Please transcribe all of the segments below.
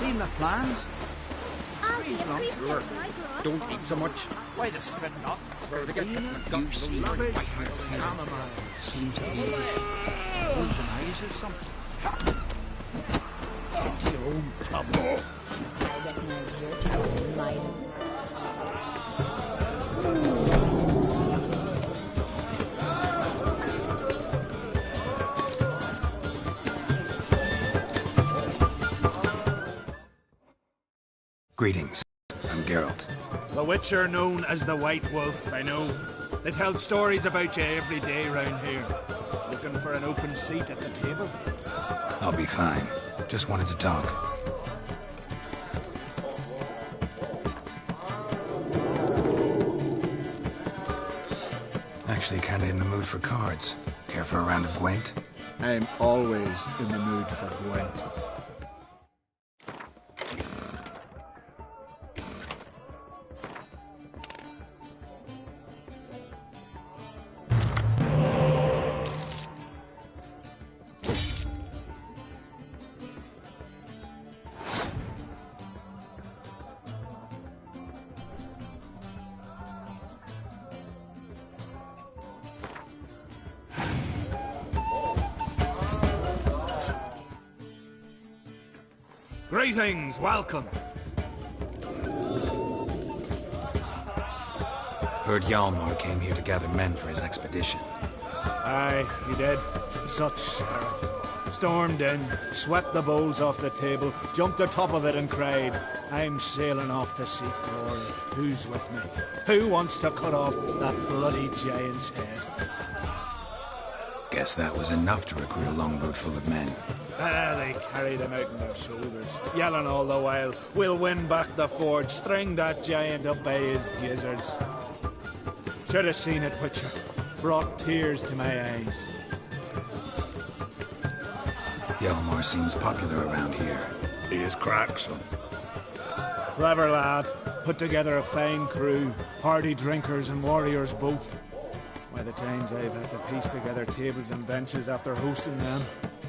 seen the plans? I'll be a priestess when I grow up. Don't eat so much. Why the spin not? We're to get You see those the right. chamomile seems to be golden eyes or something. Get to your own pub. I recognize your tone, mine. Greetings. I'm Geralt. The Witcher known as the White Wolf, I know. They tell stories about you every day round here. Looking for an open seat at the table? I'll be fine. Just wanted to talk. Actually kinda in the mood for cards. Care for a round of Gwent? I'm always in the mood for Gwent. Greetings, welcome. Heard Hjalmar came here to gather men for his expedition. Aye, he did. Such spirit. Stormed in, swept the bowls off the table, jumped atop of it and cried, I'm sailing off to seek glory. Who's with me? Who wants to cut off that bloody giant's head? Guess that was enough to recruit a longboat full of men. They carried him out on their shoulders, yelling all the while, we'll win back the forge, string that giant up by his gizzards. Should have seen it, Witcher. Brought tears to my eyes. Hjalmar seems popular around here. He is crack, son. Clever lad. Put together a fine crew, hardy drinkers and warriors both. By the times I've had to piece together tables and benches after hosting them.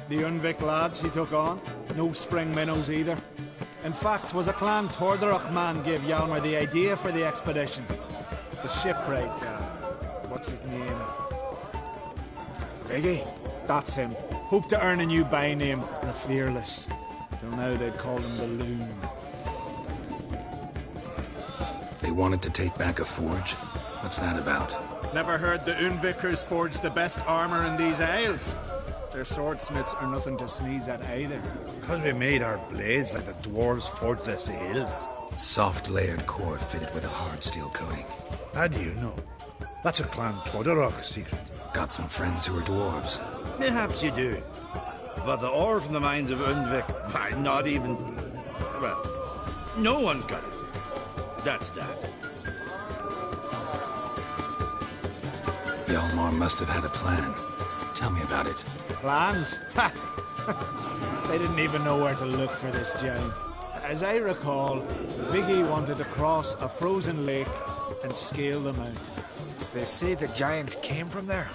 The Undvik lads he took on, no spring minnows either. In fact, was a clan Tordarach man gave Hjalmar the idea for the expedition. The shipwright, what's his name? Viggy? That's him. Hoped to earn a new by name, the Fearless. Till now they'd called him the Loon. They wanted to take back a forge? What's that about? Never heard the Undvikers forged the best armor in these isles. Their swordsmiths are nothing to sneeze at either. Because we made our blades like the dwarves forged their sails. Soft layered core fitted with a hard steel coating. How do you know? That's a clan Tordarach secret. Got some friends who are dwarves. Perhaps you do. But the ore from the mines of Undvik, why, not even... Well, no one's got it. That's that. Hjalmar must have had a plan. Tell me about it. Plans? Ha! They didn't even know where to look for this giant. As I recall, Viggy wanted to cross a frozen lake and scale the mountains. They say the giant came from there.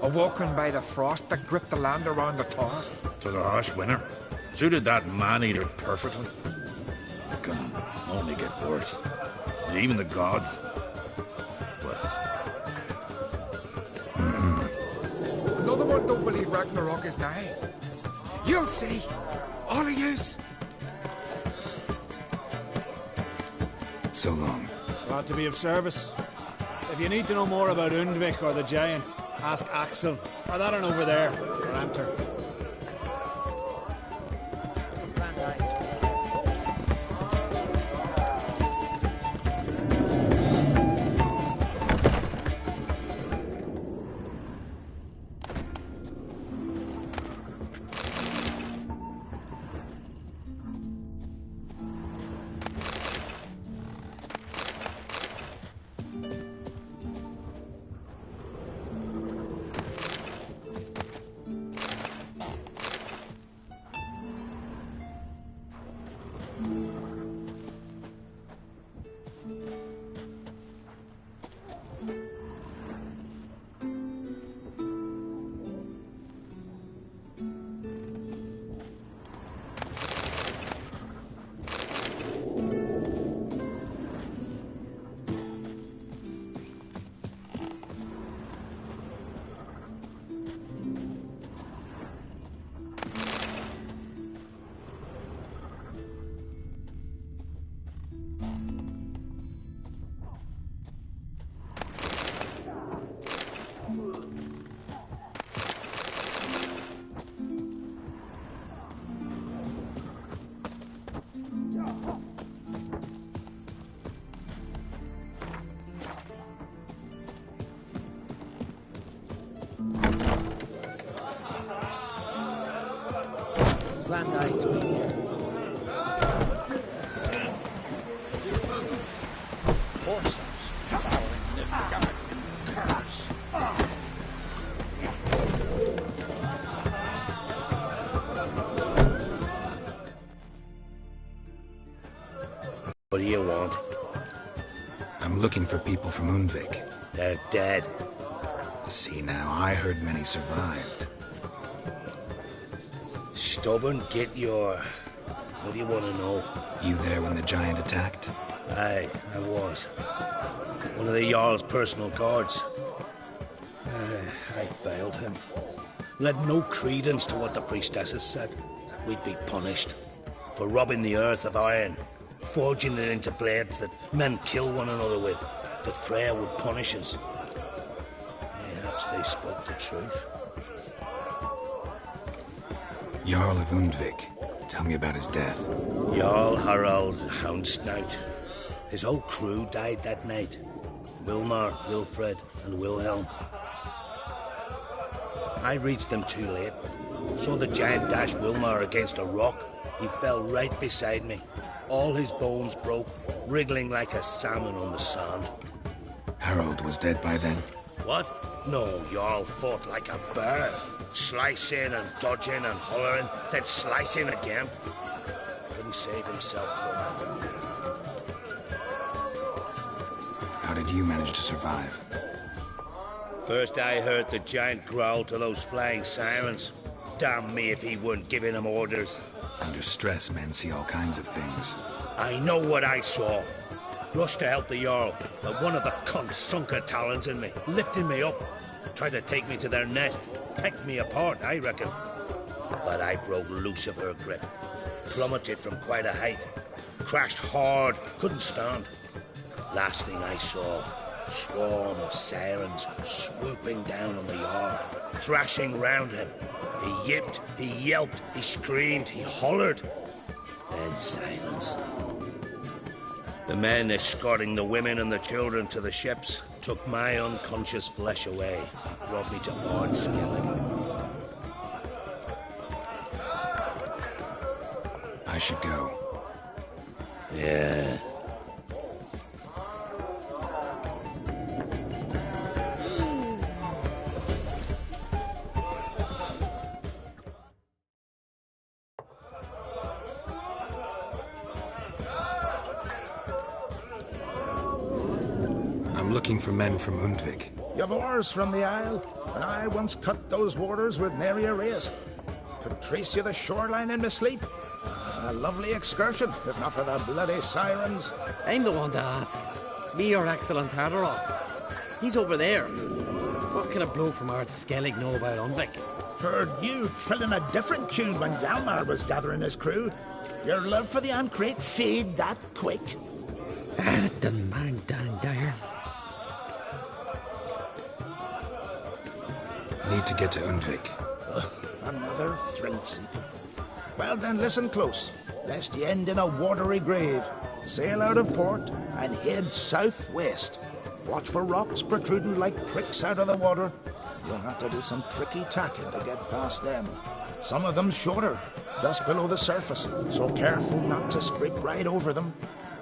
Awoken by the frost that gripped the land around the tower. To the harsh winter. Suited that man-eater perfectly. It can only get worse. Even the gods. Well... Another one don't believe Ragnarok is nigh. You'll see. All of yous. So long. Glad to be of service. If you need to know more about Undvik or the giant, ask Axel, or that one over there, or Amter. Slant eyes, we here. Horses devouring Nilfgaard in curs. What do you want? I'm looking for people from Undvik. They're dead. See now, I heard many survived. Stubborn, get your... What do you want to know? You there when the giant attacked? Aye, I was. One of the Jarl's personal guards. I failed him. Led no credence to what the priestesses said. That we'd be punished. For robbing the earth of iron. Forging it into blades that men kill one another with. That Freya would punish us. Perhaps they spoke the truth. Jarl of Undvik. Tell me about his death. Jarl Harald Houndsnout. His whole crew died that night. Hjalmar, Wilfred, and Wilhelm. I reached them too late. Saw the giant dash Hjalmar against a rock. He fell right beside me. All his bones broke, wriggling like a salmon on the sand. Harold was dead by then? What? No, Jarl fought like a bear. Slicing and dodging and hollering, then slicing again. Couldn't save himself, though. How did you manage to survive? First I heard the giant growl to those flying sirens. Damn me if he weren't giving them orders. Under stress, men see all kinds of things. I know what I saw. Rushed to help the Jarl, but one of the cunts sunk her talons in me, lifting me up. Tried to take me to their nest. Pecked me apart, I reckon. But I broke loose of her grip. Plummeted from quite a height. Crashed hard, couldn't stand. Last thing I saw, swarm of sirens swooping down on the Jarl, thrashing round him. He yipped, he yelped, he screamed, he hollered. Then silence. The men escorting the women and the children to the ships took my unconscious flesh away, brought me to Skellig. I should go. Yeah. I'm looking for men from Undvik. You've oars from the Isle, and I once cut those waters with nary a race. Could trace you the shoreline in my sleep. A lovely excursion, if not for the bloody sirens. I'm the one to ask. Me or excellent Harderlock. He's over there. What can a bloke from Skellig know about Undvik? Heard you trilling a different tune when Hjalmar was gathering his crew. Your love for the Ancrate fade that quick. That doesn't mind dang dire. Need to get to Undvik. Another thrill seeker. Well then, listen close, lest you end in a watery grave. Sail out of port and head southwest. Watch for rocks protruding like pricks out of the water. You'll have to do some tricky tacking to get past them. Some of them shorter, just below the surface, so careful not to scrape right over them.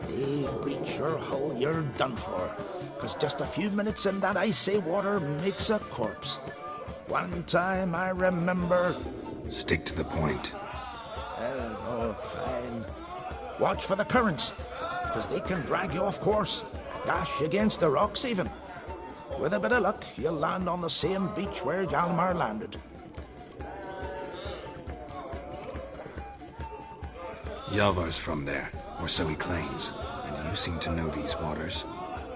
They breach your hull, you're done for. 'Cause just a few minutes in that icy water makes a corpse. One time I remember... Stick to the point. Oh, fine. Watch for the currents, 'cause they can drag you off course. Dash against the rocks even. With a bit of luck, you'll land on the same beach where Hjalmar landed. Hjalmar's from there, or so he claims. And you seem to know these waters.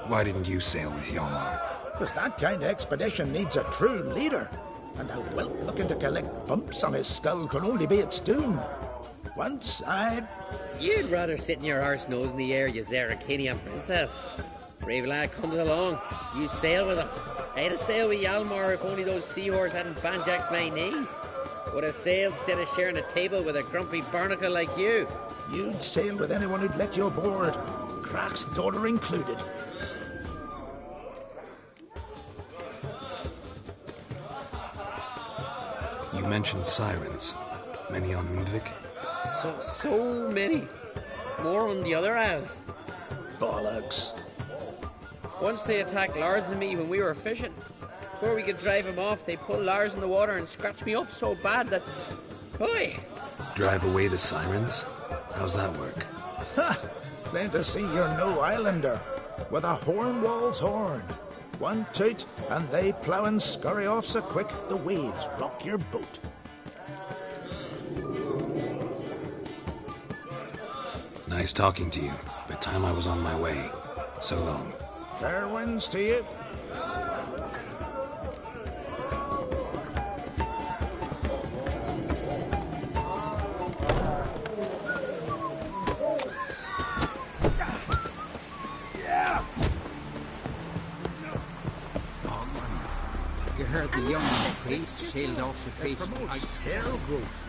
Why didn't you sail with Hjalmar? 'Cause that kind of expedition needs a true leader. And a whelp looking to collect bumps on his skull could only be its doom. Once I... You'd rather sit in your arse nose in the air, you Zarakinian princess. Brave lad comes along. You sail with him. I'd have sailed with Hjalmar if only those seahorses hadn't banjaxed my knee. Would have sailed instead of sharing a table with a grumpy barnacle like you. You'd sail with anyone who'd let you aboard. Crack's daughter included. You mentioned sirens. Many on Undvik? So many. More on the other house. Bollocks. Once they attacked Lars and me when we were fishing. Before we could drive him off, they pulled Lars in the water and scratched me up so bad that... Oi! Drive away the sirens? How's that work? Ha! Plain to see you're no islander. With a hornwall's horn. One toot, and they plough and scurry off so quick the waves rock your boat. Nice talking to you, but time I was on my way. So long. Fair winds to you. You heard the young priest sailed off the face of ice. Hair growth.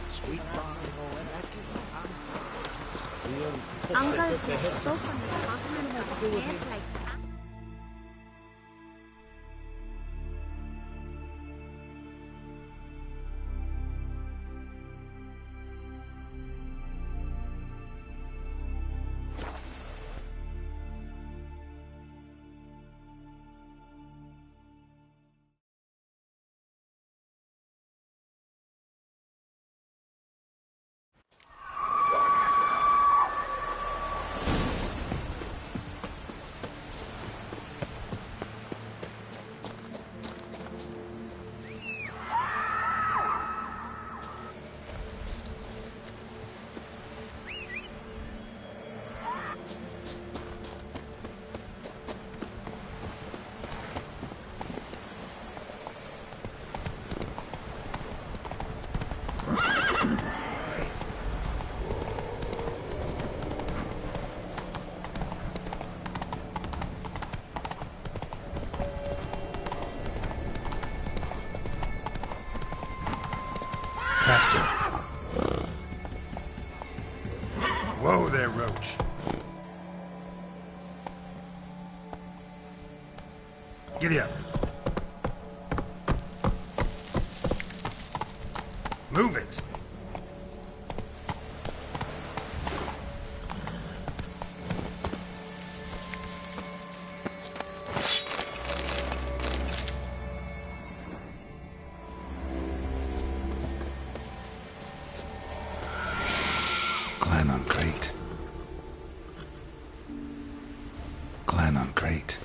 Sweet Uncle said both on the continent have to do with hands like that. Faster. Whoa there, Roach. Giddy up. Move it. Great.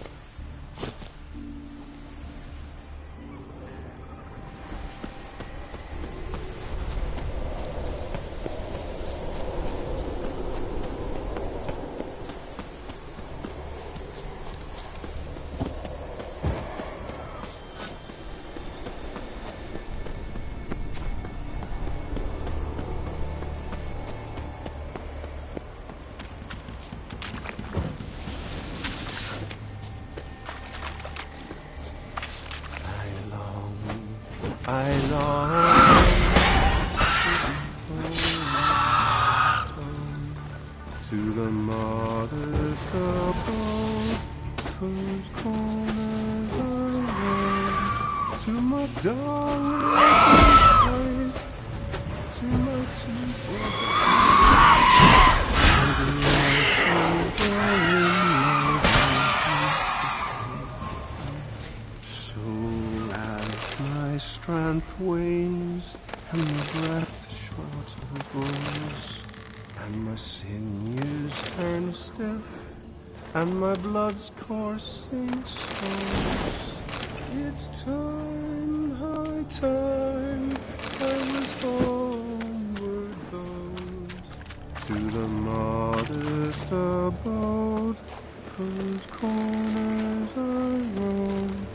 I long to the mother's abode, whose corners are red, to my darling, to my strength wanes, and my breath short grows, and my sinews turn stiff, and my blood's coursing slows. It's time, high time, I was homeward bound, to the modest abode, whose corners are roamed.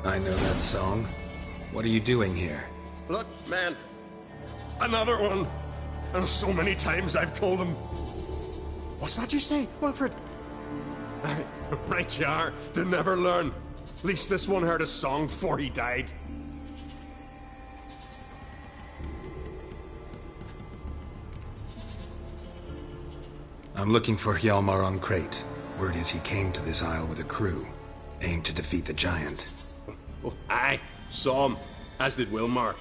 I know that song. What are you doing here? Look, man. Another one. And so many times I've told him. What's that you say, Wilfred? Right you are. They never learn. At least this one heard a song before he died. I'm looking for Hjalmar on Crate. Word is he came to this isle with a crew, aimed to defeat the giant. Oh, aye, saw him, as did Hjalmar.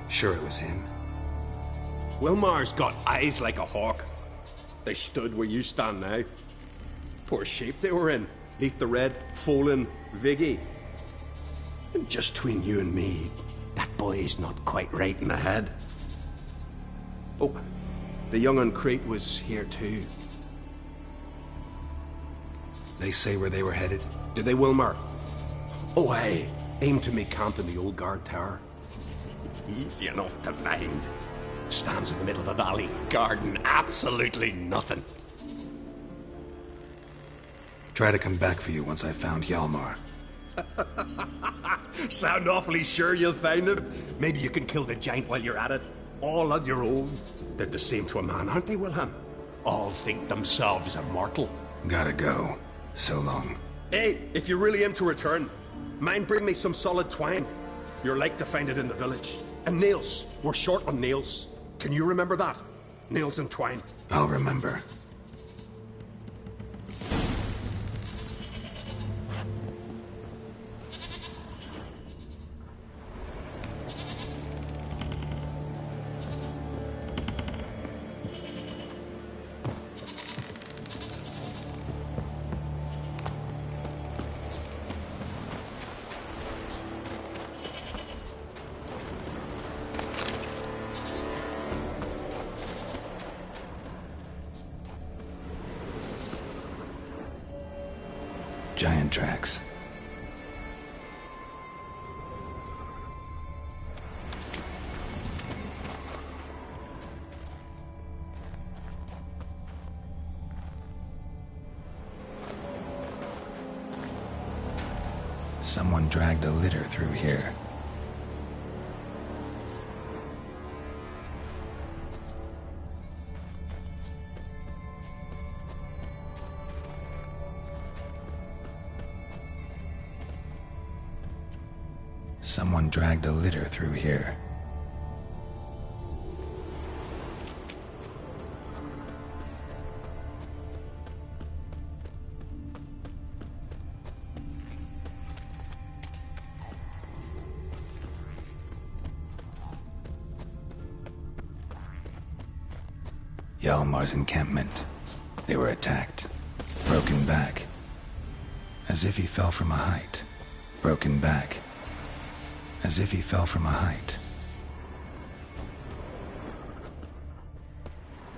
Sure it was him? Hjalmar's got eyes like a hawk. They stood where you stand now. Poor shape they were in, neath the red, fallen Viggy. And just between you and me, that boy's not quite right in the head. Oh, the young on Crate was here too. They say where they were headed? Did they, Hjalmar? Oh, aye. Aimed to make camp in the old guard tower. Easy enough to find. Stands in the middle of a valley, guarding absolutely nothing. Try to come back for you once I've found Hjalmar. Sound awfully sure you'll find him? Maybe you can kill the giant while you're at it. All on your own. They're the same to a man, aren't they, Wilhelm? All think themselves immortal. Gotta go. So long. Hey, if you really aim to return, mind bring me some solid twine. You're like to find it in the village. And nails. We're short on nails. Can you remember that? Nails and twine. I'll remember. Giant tracks. Someone dragged a litter through here. Someone dragged a litter through here. Hjalmar's encampment. They were attacked. Broken back. As if he fell from a height. Broken back. As if he fell from a height.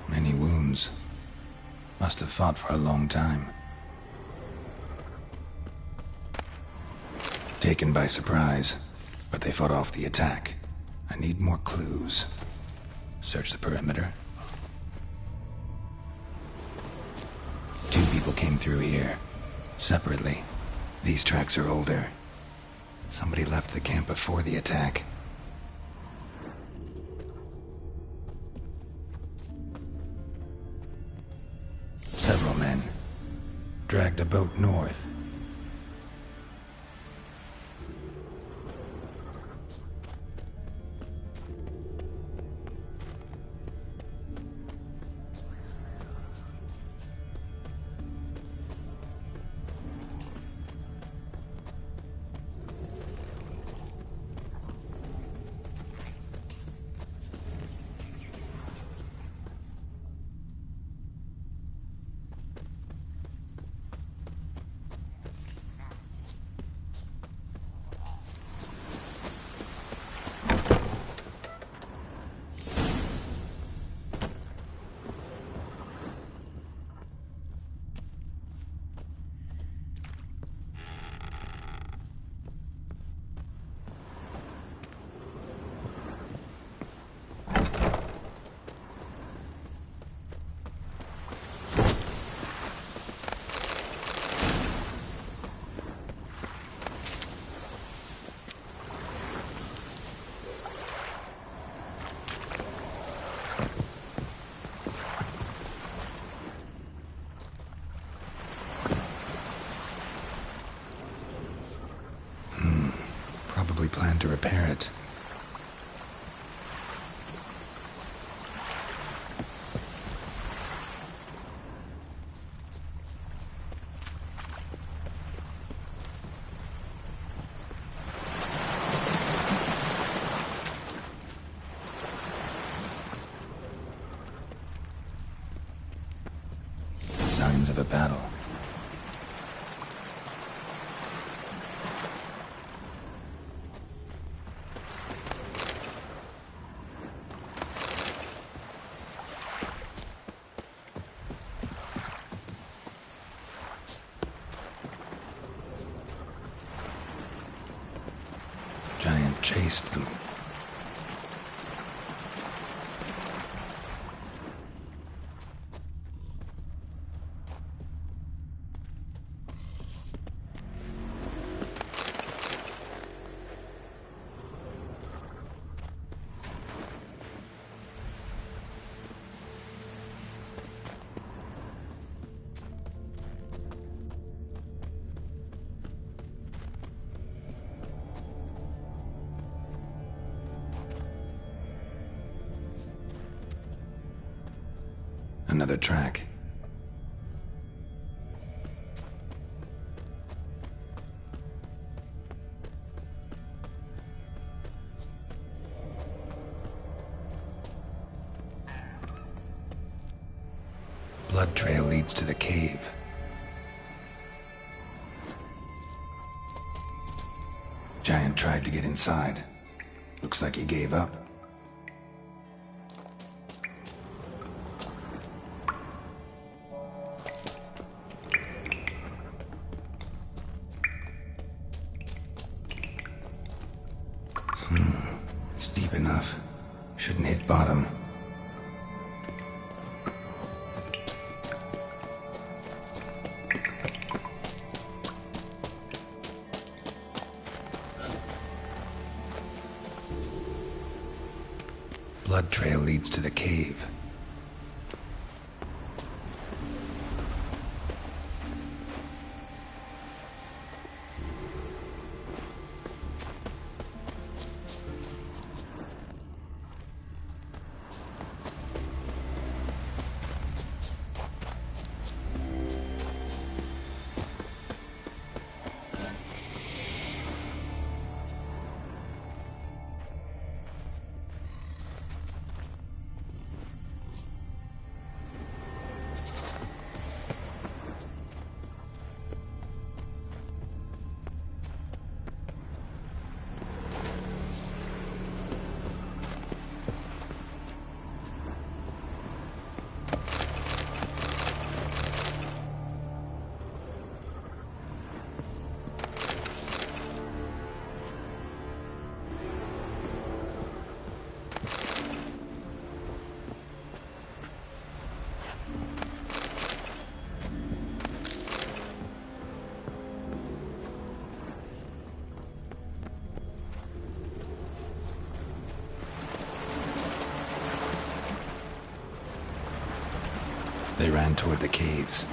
Many wounds. Must have fought for a long time. Taken by surprise, but they fought off the attack. I need more clues. Search the perimeter. 2 people came through here. Separately. These tracks are older. Somebody left the camp before the attack. Several men dragged a boat north. planned to repair it. Signs of a battle. Giant chased them. Another track. Blood trail leads to the cave. Giant tried to get inside. Looks like he gave up. It's deep enough. Shouldn't hit bottom. Blood trail leads to the cave. They ran toward the caves.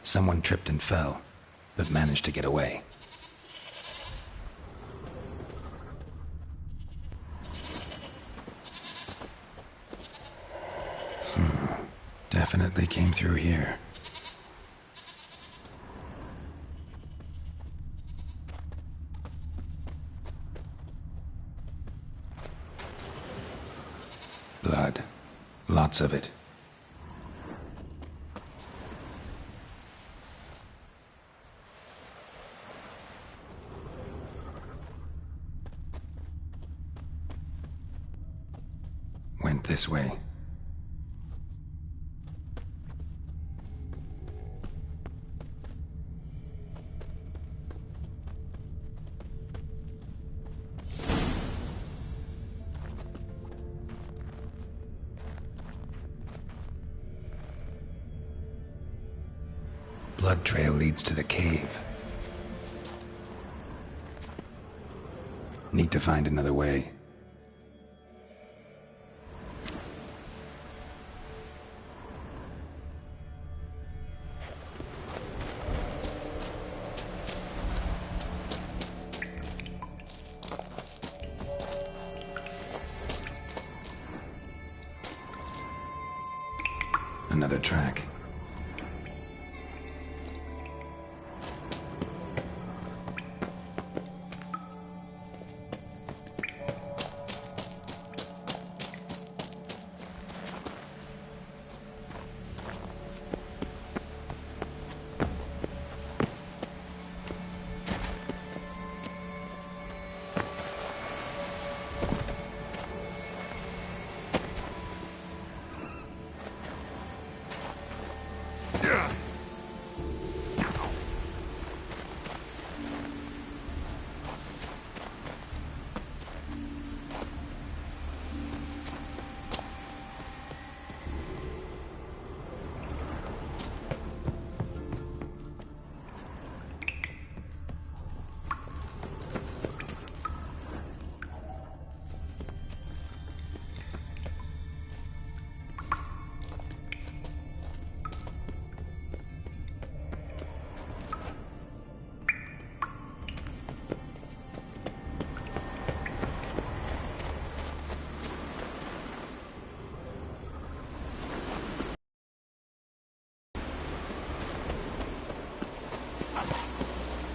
Someone tripped and fell, but managed to get away. Definitely came through here. Blood. Lots of it. Went this way. blood trail leads to the cave. Need to find another way. Another track.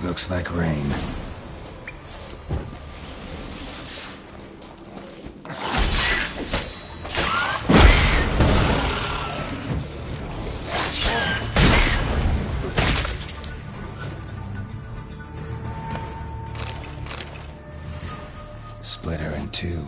Looks like rain. Split her in two.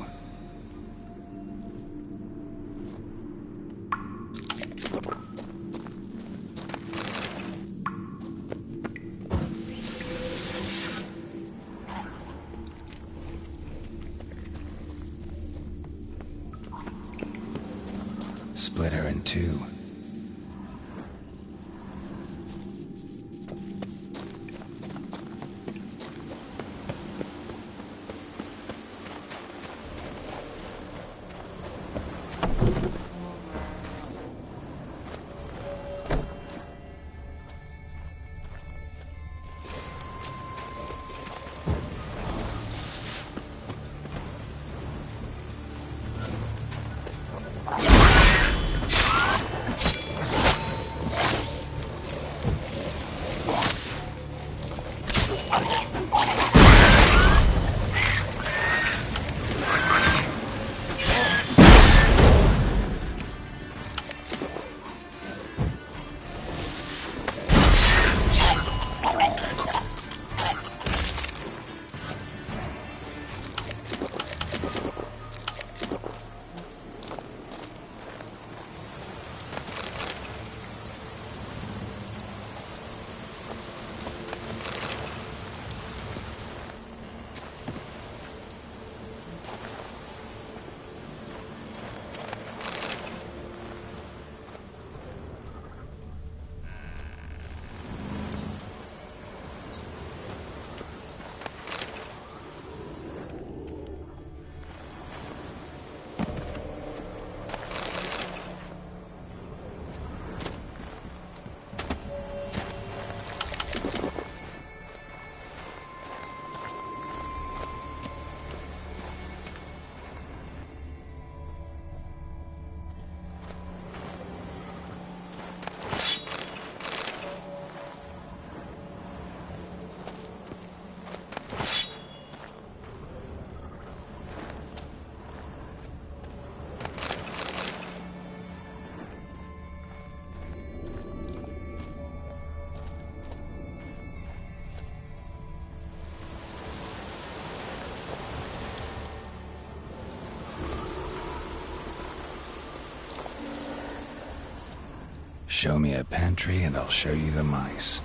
Split her in two. Show me a pantry and I'll show you the mice.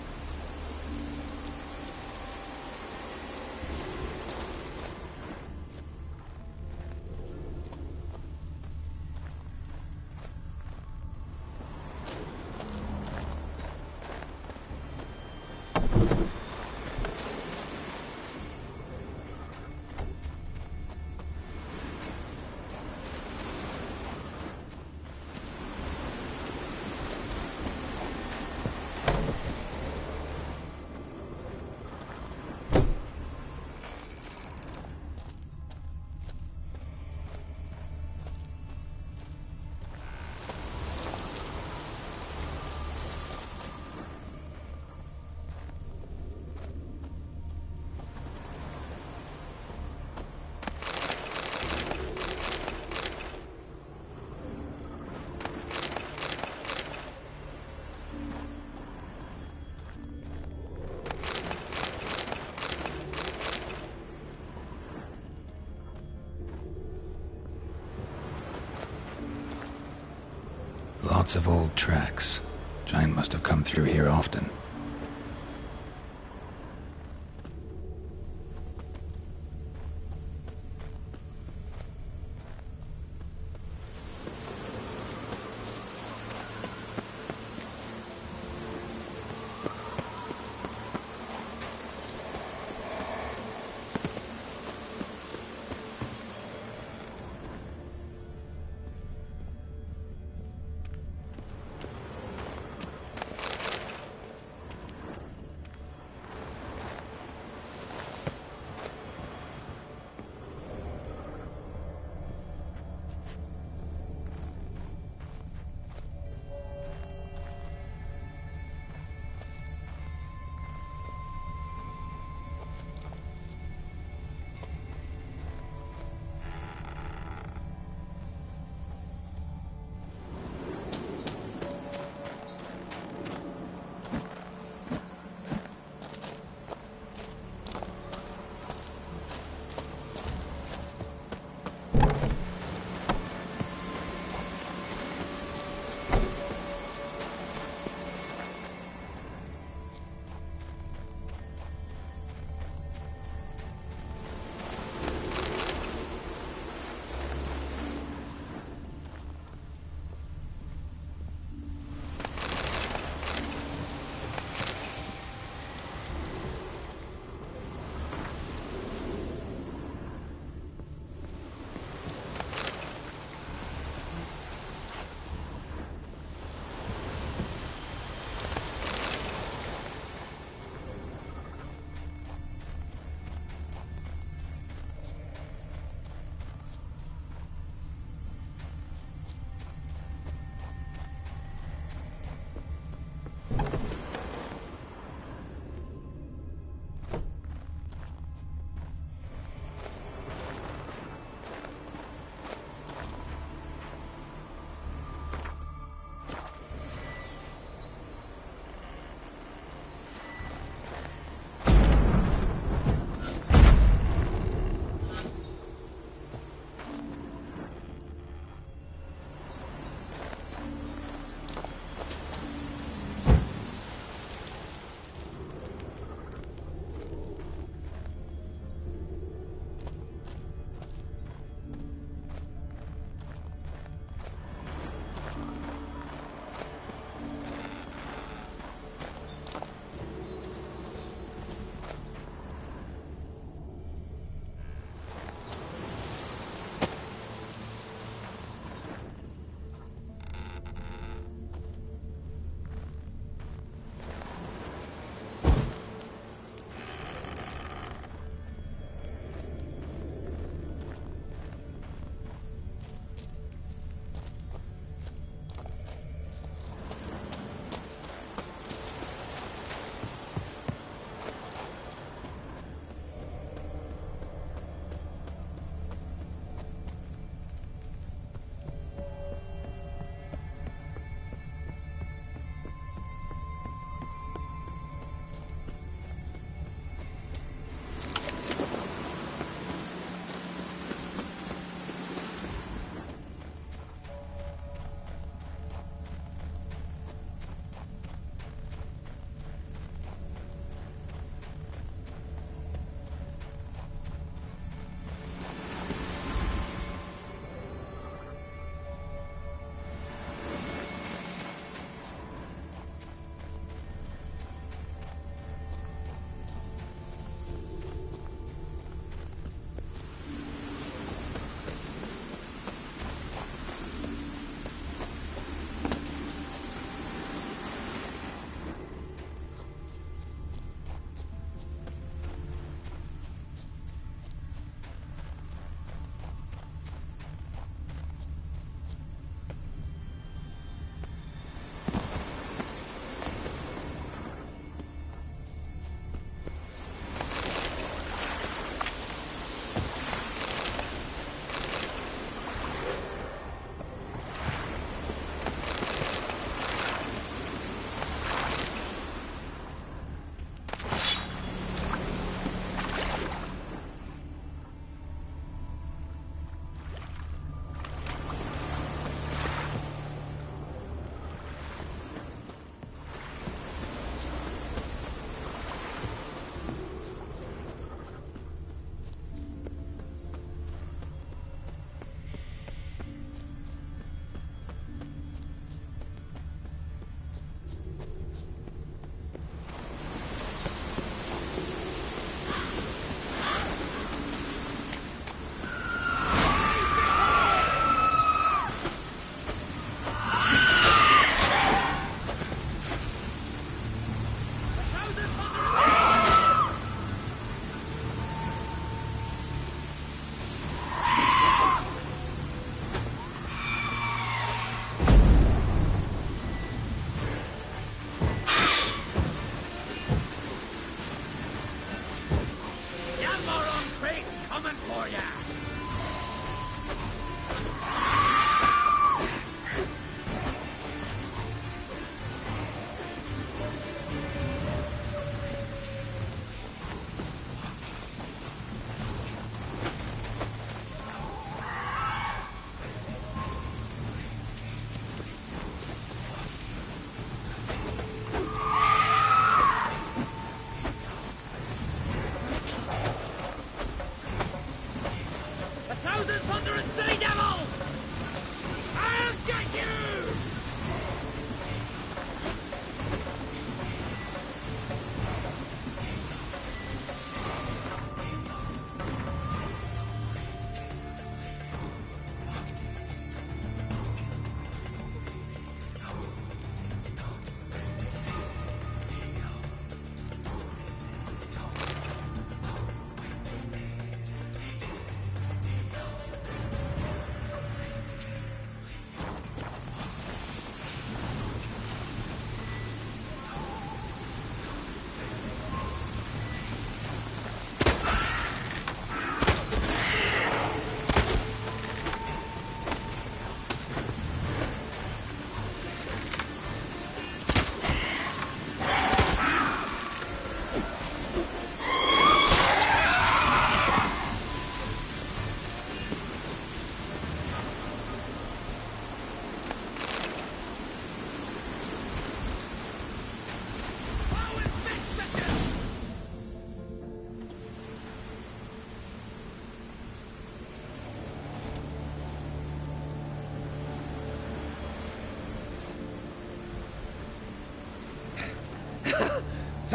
Lots of old tracks. Giant must have come through here often.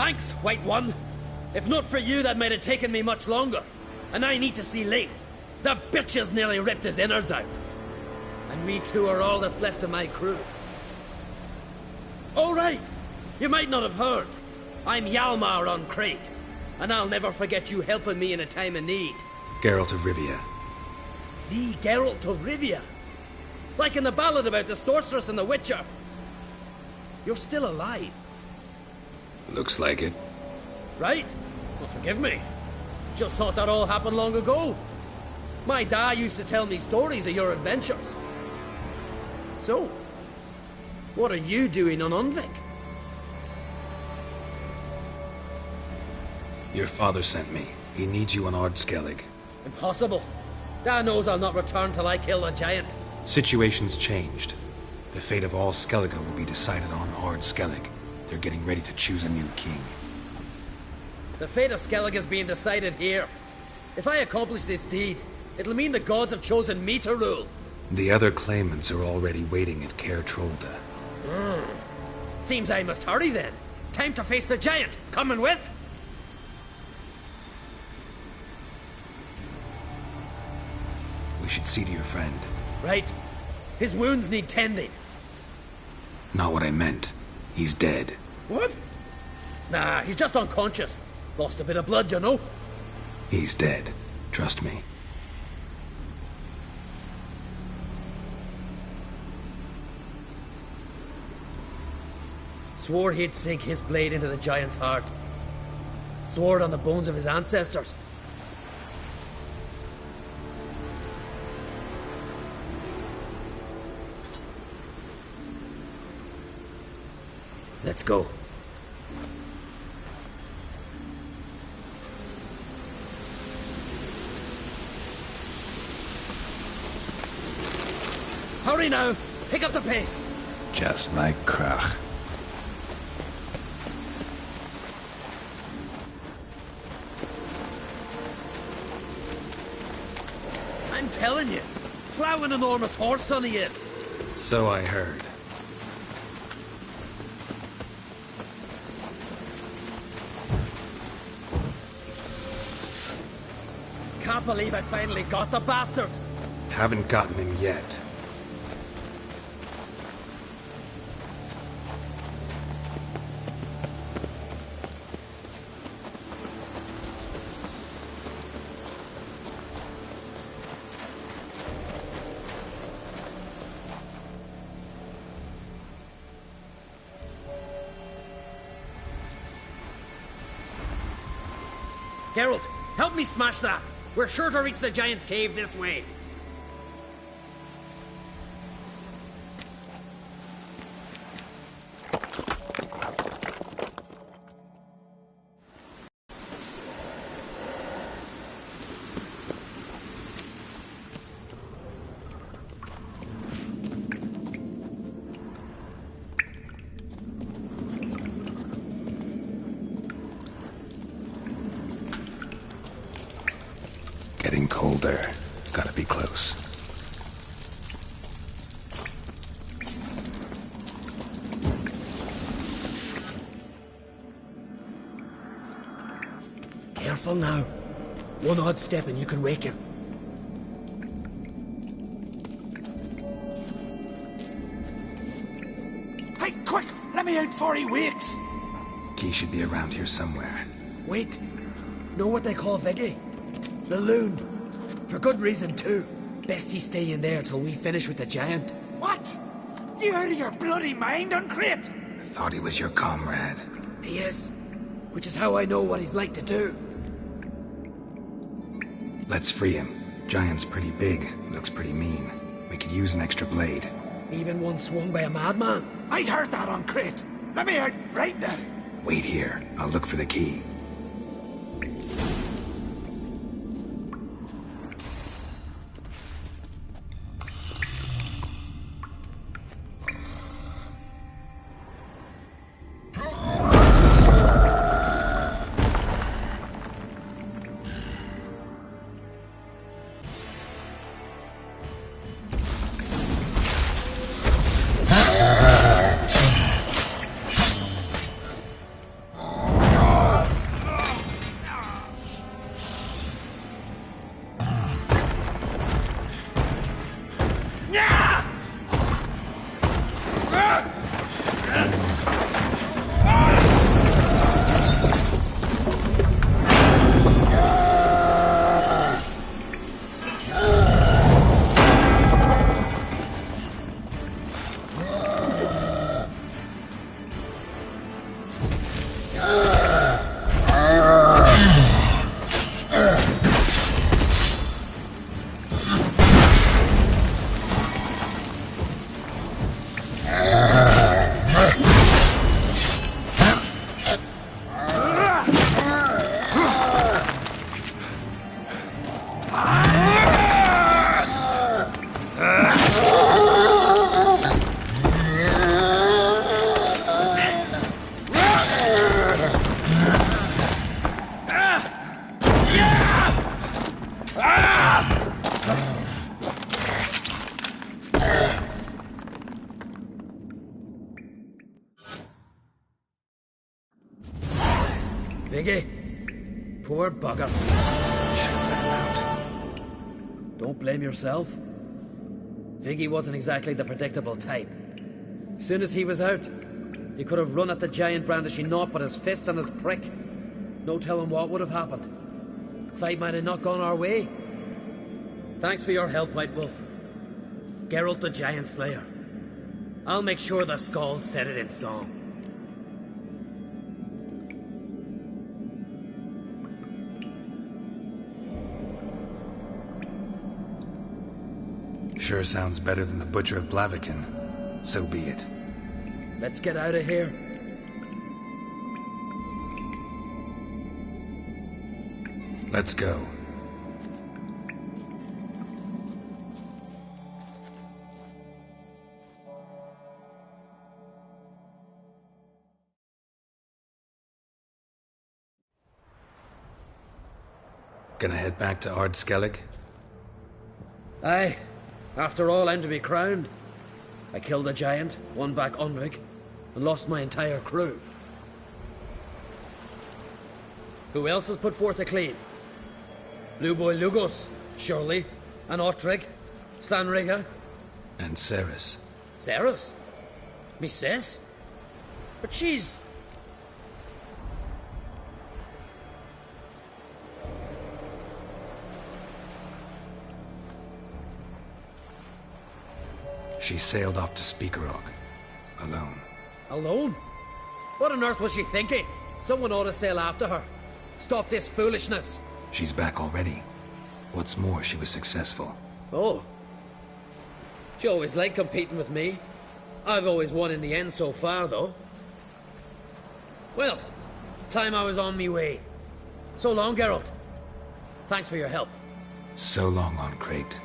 Thanks, White One. If not for you, that might have taken me much longer. And I need to see Leith. The bitch has nearly ripped his innards out. And we two are all that's left of my crew. All right. You might not have heard. I'm Hjalmar on Crete. And I'll never forget you helping me in a time of need. Geralt of Rivia. The Geralt of Rivia? Like in the ballad about the sorceress and the witcher. You're still alive. Looks like it. Right? Well, forgive me. Just thought that all happened long ago. My dad used to tell me stories of your adventures. So, what are you doing on Undvik? Your father sent me. He needs you on Ardskellig. Impossible. Dad knows I'll not return till I kill the giant. Situation's changed. The fate of all Skellige will be decided on Ardskellig. They're getting ready to choose a new king. The fate of Skellige is being decided here. If I accomplish this deed, it'll mean the gods have chosen me to rule. The other claimants are already waiting at Caer Trolda. Seems I must hurry then. Time to face the giant. Coming with? We should see to your friend. Right. His wounds need tending. Not what I meant. He's dead. What? Nah, he's just unconscious. Lost a bit of blood, you know. He's dead. Trust me. Swore he'd sink his blade into the giant's heart. Swore it on the bones of his ancestors. Let's go. Hurry now! Pick up the pace! Just like Krach. I'm telling you, plow an enormous horse son he is. So I heard. Can't believe I finally got the bastard. Haven't gotten him yet. Geralt, help me smash that. We're sure to reach the giant's cave this way. Getting colder. Gotta be close. Careful now. One odd step and you could wake him. Hey, quick! Let me out before he wakes! Key should be around here somewhere. Wait. Know what they call Viggy? The loon. For good reason, too. Best he stay in there till we finish with the giant. What? You out of your bloody mind on Crete? I thought he was your comrade. He is. Which is how I know what he's like to do. Let's free him. Giant's pretty big. Looks pretty mean. We could use an extra blade. Even one swung by a madman. I heard that on Crete. Let me out right now. Wait here. I'll look for the key. Viggy. Poor bugger. Should have let him out. Don't blame yourself. Viggy wasn't exactly the predictable type. Soon as he was out, he could have run at the giant brandishing naught but his fist and his prick. No telling what would have happened. Fight might have not gone our way. Thanks for your help, White Wolf. Geralt the Giant Slayer. I'll make sure the Skald said it in song. Sure sounds better than the Butcher of Blaviken. So be it. Let's get out of here. Let's go. Gonna head back to Ard Skellig? Aye. After all, I'm to be crowned. I killed a giant, won back Undvik, and lost my entire crew. Who else has put forth a claim? Blue Boy Lugos, surely, and Ottrig, Slanriga. And Ceres. Ceres? Me sis? But she's... She sailed off to Speakerog. Alone. Alone? What on earth was she thinking? Someone ought to sail after her. Stop this foolishness. She's back already. What's more, she was successful. Oh. She always liked competing with me. I've always won in the end so far, though. Well, time I was on me way. So long, Geralt. Thanks for your help. So long on Crate.